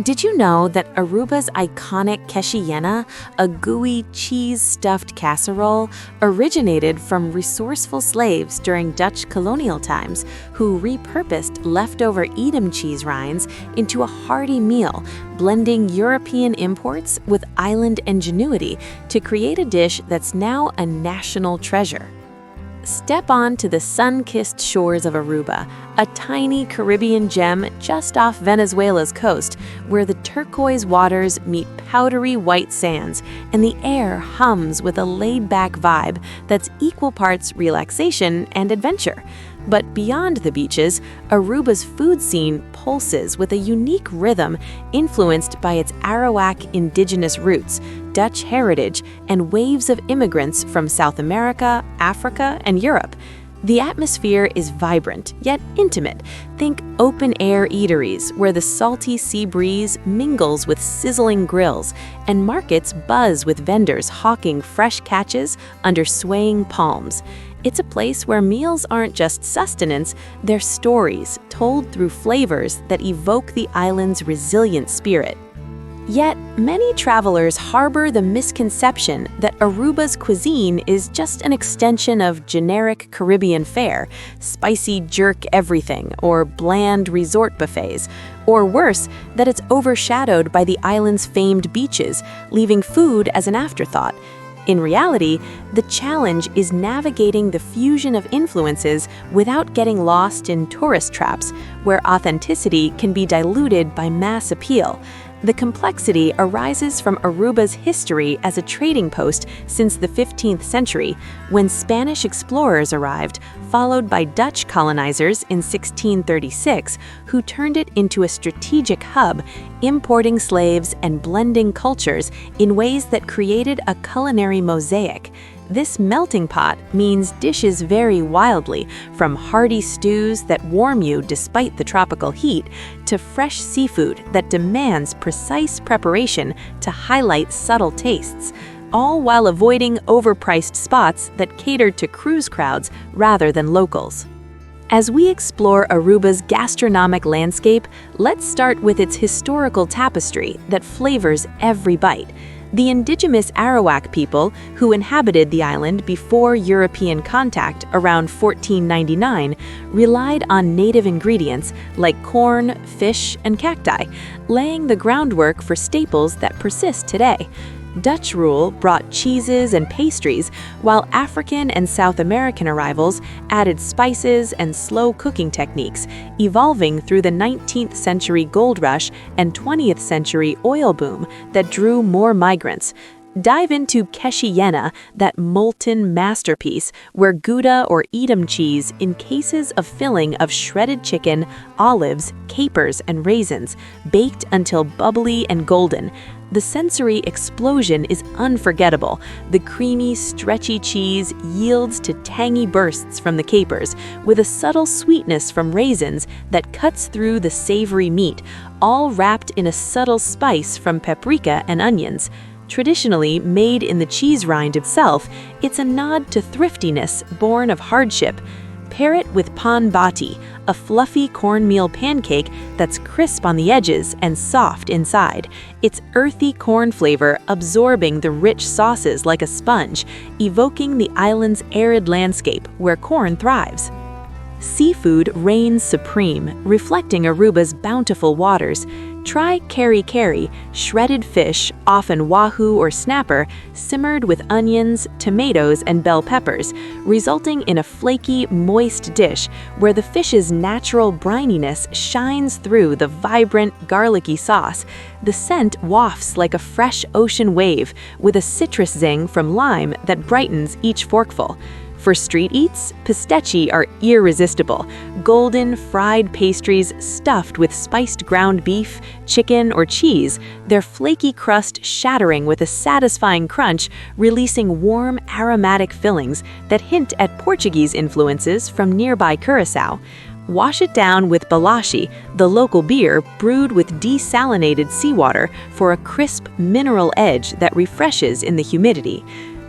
Did you know that Aruba's iconic quesilena, a gooey cheese-stuffed casserole, originated from resourceful slaves during Dutch colonial times who repurposed leftover Edam cheese rinds into a hearty meal, blending European imports with island ingenuity to create a dish that's now a national treasure? Step on to the sun-kissed shores of Aruba, a tiny Caribbean gem just off Venezuela's coast, where the turquoise waters meet powdery white sands and the air hums with a laid-back vibe that's equal parts relaxation and adventure. But beyond the beaches, Aruba's food scene pulses with a unique rhythm influenced by its Arawak indigenous roots, Dutch heritage, and waves of immigrants from South America, Africa, and Europe. The atmosphere is vibrant, yet intimate. Think open-air eateries where the salty sea breeze mingles with sizzling grills, and markets buzz with vendors hawking fresh catches under swaying palms. It's a place where meals aren't just sustenance, they're stories told through flavors that evoke the island's resilient spirit. Yet, many travelers harbor the misconception that Aruba's cuisine is just an extension of generic Caribbean fare, spicy jerk everything, or bland resort buffets, or worse, that it's overshadowed by the island's famed beaches, leaving food as an afterthought. In reality, the challenge is navigating the fusion of influences without getting lost in tourist traps, where authenticity can be diluted by mass appeal. The complexity arises from Aruba's history as a trading post since the 15th century, when Spanish explorers arrived, followed by Dutch colonizers in 1636, who turned it into a strategic hub, importing slaves and blending cultures in ways that created a culinary mosaic. This melting pot means dishes vary wildly, from hearty stews that warm you despite the tropical heat, to fresh seafood that demands precise preparation to highlight subtle tastes, all while avoiding overpriced spots that cater to cruise crowds rather than locals. As we explore Aruba's gastronomic landscape, let's start with its historical tapestry that flavors every bite. The indigenous Arawak people, who inhabited the island before European contact around 1499, relied on native ingredients like corn, fish, and cacti, laying the groundwork for staples that persist today. Dutch rule brought cheeses and pastries, while African and South American arrivals added spices and slow cooking techniques, evolving through the 19th century gold rush and 20th century oil boom that drew more migrants. Dive into quesilena, that molten masterpiece where Gouda or Edam cheese encases a filling of shredded chicken, olives, capers, and raisins, baked until bubbly and golden. The sensory explosion is unforgettable. The creamy, stretchy cheese yields to tangy bursts from the capers, with a subtle sweetness from raisins that cuts through the savory meat, all wrapped in a subtle spice from paprika and onions. Traditionally made in the cheese rind itself, it's a nod to thriftiness born of hardship. Pair it with pan bati, a fluffy cornmeal pancake that's crisp on the edges and soft inside, its earthy corn flavor absorbing the rich sauces like a sponge, evoking the island's arid landscape where corn thrives. Seafood reigns supreme, reflecting Aruba's bountiful waters. Try kari, shredded fish, often wahoo or snapper, simmered with onions, tomatoes, and bell peppers, resulting in a flaky, moist dish where the fish's natural brininess shines through the vibrant, garlicky sauce. The scent wafts like a fresh ocean wave, with a citrus zing from lime that brightens each forkful. For street eats, pistecchi are irresistible. Golden, fried pastries stuffed with spiced ground beef, chicken, or cheese, their flaky crust shattering with a satisfying crunch, releasing warm, aromatic fillings that hint at Portuguese influences from nearby Curaçao. Wash it down with balashi, the local beer brewed with desalinated seawater for a crisp, mineral edge that refreshes in the humidity.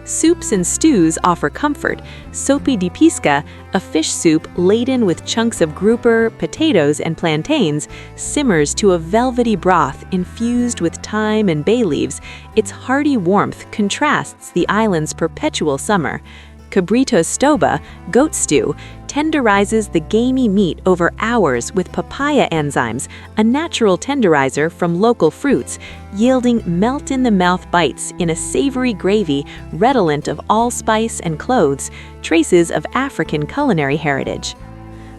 Soups and stews offer comfort. Sopa de pesca, a fish soup laden with chunks of grouper, potatoes, and plantains, simmers to a velvety broth infused with thyme and bay leaves. Its hearty warmth contrasts the island's perpetual summer. Cabrito stoba, goat stew, tenderizes the gamey meat over hours with papaya enzymes, a natural tenderizer from local fruits, yielding melt-in-the-mouth bites in a savory gravy redolent of allspice and cloves, traces of African culinary heritage.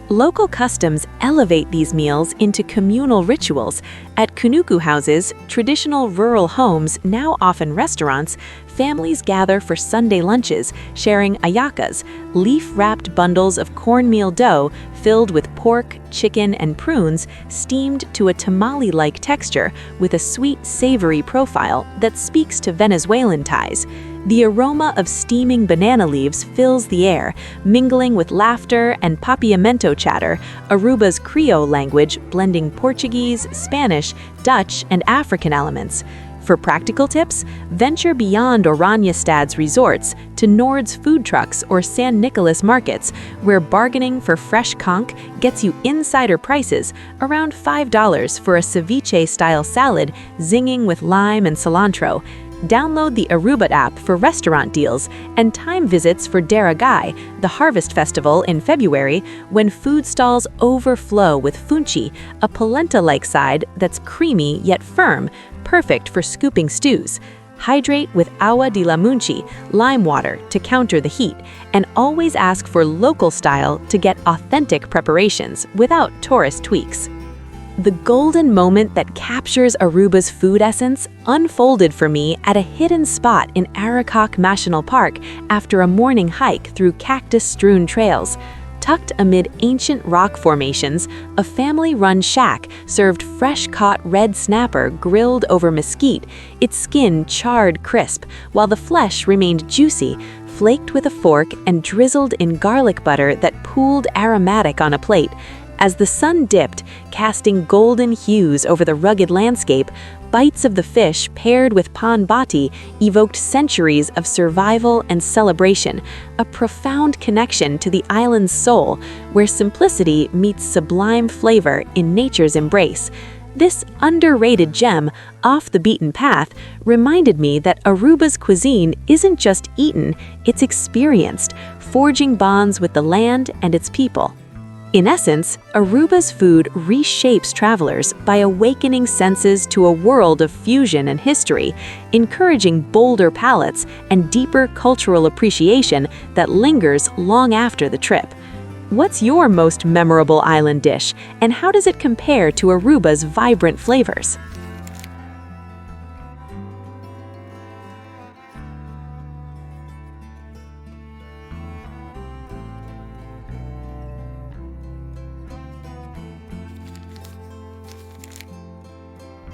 Local customs elevate these meals into communal rituals. At kunuku houses, traditional rural homes, now often restaurants, families gather for Sunday lunches, sharing ayakas, leaf-wrapped bundles of cornmeal dough filled with pork, chicken, and prunes, steamed to a tamale-like texture with a sweet, savory profile that speaks to Venezuelan ties. The aroma of steaming banana leaves fills the air, mingling with laughter and papiamento chatter, Aruba's Creole language blending Portuguese, Spanish, Dutch, and African elements. For practical tips, venture beyond Oranjestad's resorts to Nord's food trucks or San Nicolas markets, where bargaining for fresh conch gets you insider prices, around $5 for a ceviche-style salad zinging with lime and cilantro. Download the Aruba app for restaurant deals and time visits for Daragai, the harvest festival in February, when food stalls overflow with funchi, a polenta-like side that's creamy yet firm, perfect for scooping stews. Hydrate with agua de la munchi, lime water, to counter the heat, and always ask for local style to get authentic preparations without tourist tweaks. The golden moment that captures Aruba's food essence unfolded for me at a hidden spot in Arikok National Park after a morning hike through cactus-strewn trails. Tucked amid ancient rock formations, a family-run shack served fresh-caught red snapper grilled over mesquite, its skin charred crisp, while the flesh remained juicy, flaked with a fork and drizzled in garlic butter that pooled aromatic on a plate. As the sun dipped, casting golden hues over the rugged landscape, bites of the fish paired with pan bati evoked centuries of survival and celebration, a profound connection to the island's soul, where simplicity meets sublime flavor in nature's embrace. This underrated gem, off the beaten path, reminded me that Aruba's cuisine isn't just eaten, it's experienced, forging bonds with the land and its people. In essence, Aruba's food reshapes travelers by awakening senses to a world of fusion and history, encouraging bolder palates and deeper cultural appreciation that lingers long after the trip. What's your most memorable island dish, and how does it compare to Aruba's vibrant flavors?